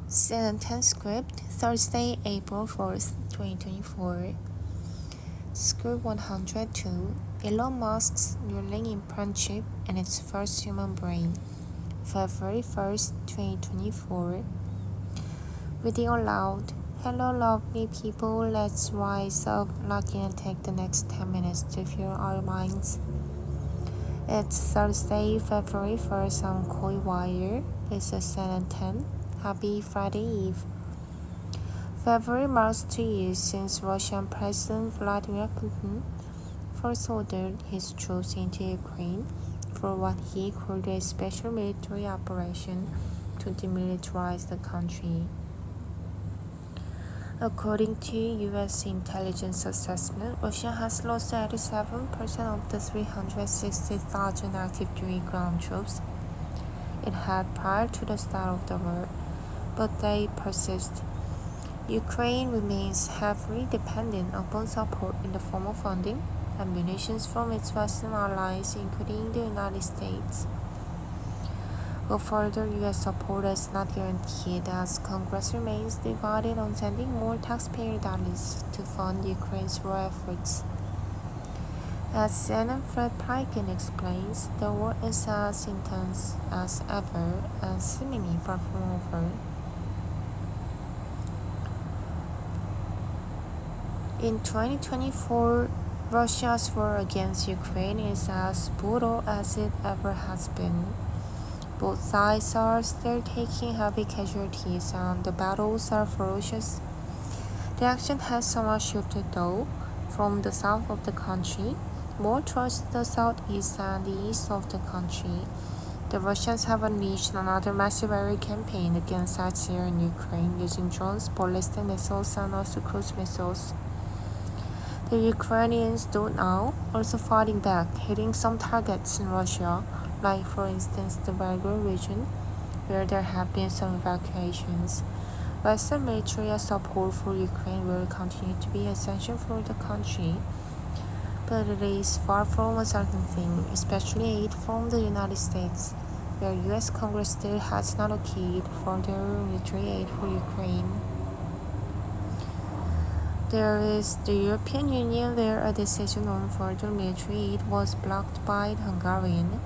CNN10 script, Thursday, April 4th, 2024. Script 102, Elon Musk's Neuralink chip and its first human brain, February 1st, 2024. Reading aloud. Hello lovely people, let's rise up, log in and take the next 10 minutes to fill our minds. It's Thursday, February 1st on Coywire. This is CNN10. Happy Friday Eve. February marks 2 years since Russian President Vladimir Putin first ordered his troops into Ukraine for what he called a special military operation to demilitarize the country. According to U.S. intelligence assessment, Russia has lost 87% of the 360,000 active duty ground troops it had prior to the start of the war, but they persist. Ukraine remains heavily dependent upon support in the form of funding and munitions from its Western allies, including the United States. But further U.S. support is not guaranteed as Congress remains divided on sending more taxpayer dollars to fund Ukraine's war efforts. As Senator Fred Prykin explains, the war is as intense as ever and seemingly far from over. In 2024, Russia's war against Ukraine is as brutal as it ever has been. Both sides are still taking heavy casualties and the battles are ferocious. The action has somewhat shifted though, from the south of the country, more towards the southeast and the east of the country. The Russians have unleashed another massive air campaign against sites here in Ukraine using drones, ballistic missiles, and also cruise missiles. The Ukrainians do now also fighting back, hitting some targets in Russia, like for instance the Belgorod region, where there have been some evacuations. Western military support for Ukraine will continue to be essential for the country, but it is far from a certain thing, especially aid from the United States, where U.S. Congress still has not okayed further military aid for Ukraine. There is the European Union, where a decision on further military aid was blocked by the Hungarian.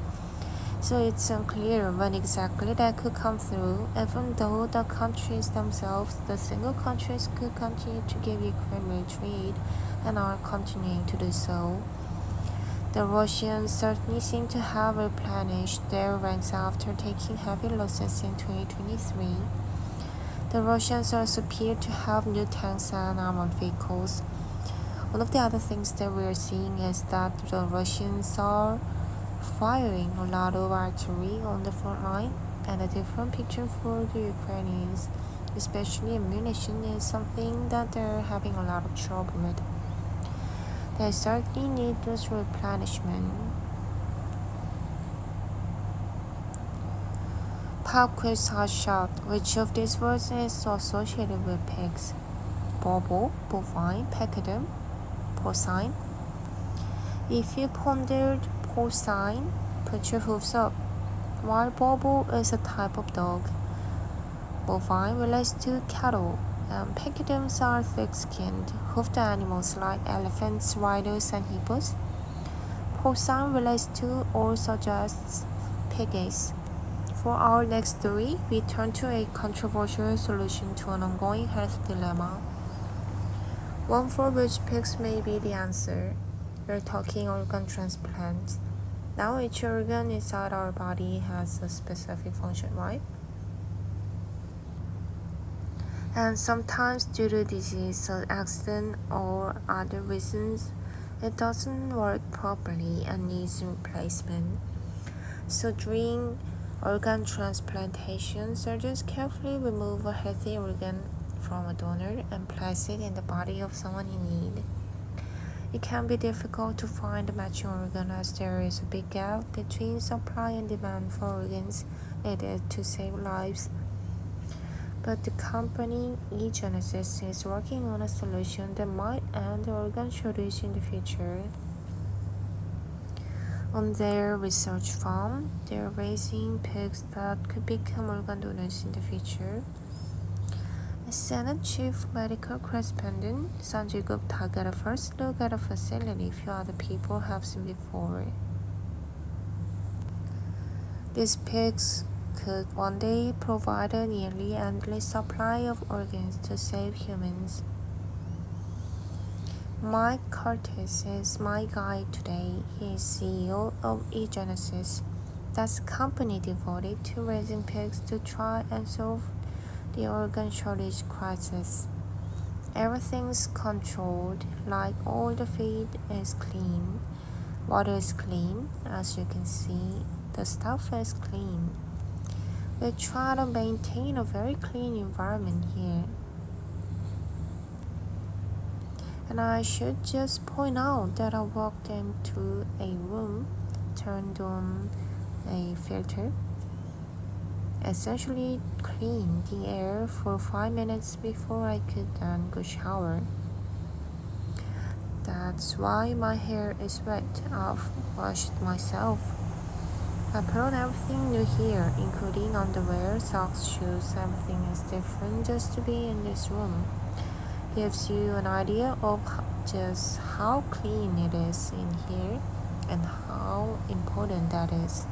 So it's unclear when exactly that could come through, even though the countries themselves, the single countries, could continue to give Ukraine military aid and are continuing to do so. The Russians certainly seem to have replenished their ranks after taking heavy losses in 2023. The Russians also appear to have new tanks and armored vehicles. One of the other things that we're seeing is that the Russians are firing a lot of artillery on the front line, and a different picture for the Ukrainians, especially ammunition, is something that they're having a lot of trouble with. They certainly need this replenishment. Pop quiz hot shot. Which of these words is associated with pigs? Bobo, bovine, pecadum, porcine. If you pondered porcine, put your hooves up. While bobo is a type of dog, bovine relates to cattle, and pecadums are thick-skinned, hoofed animals like elephants, rhinos, and hippos. Porcine relates to or suggests piggies. For our next story, we turn to a controversial solution to an ongoing health dilemma, one for which pigs may be the answer. We're talking organ transplants. Now each organ inside our body has a specific function, right? And sometimes due to disease, accident, or other reasons, it doesn't work properly and needs replacement. So during organ transplantation, surgeons carefully remove a healthy organ from a donor and place it in the body of someone in need. It can be difficult to find a matching organ as there is a big gap between supply and demand for organs needed to save lives. But the company eGenesis is working on a solution that might end the organ shortage in the future. On their research farm, they're raising pigs that could become organ donors in the future. CNN Chief Medical Correspondent Sanjay Gupta got a first look at a facility few other people have seen before. These pigs could one day provide a nearly endless supply of organs to save humans. Mike Curtis is my guide today. He is CEO of eGenesis. That's a company devoted to raising pigs to try and solve the organ shortage crisis. Everything's controlled, like all the feed is clean. Water is clean, as you can see. The stuff is clean. We try to maintain a very clean environment here. And I should just point out that I walked into a room, turned on a filter, essentially cleaned the air for 5 minutes before I could then go shower. That's why my hair is wet. I've washed myself. I put on everything new here, including underwear, socks, shoes. Everything is different just to be in this room. Gives you an idea of just how clean it is in here and how important that is.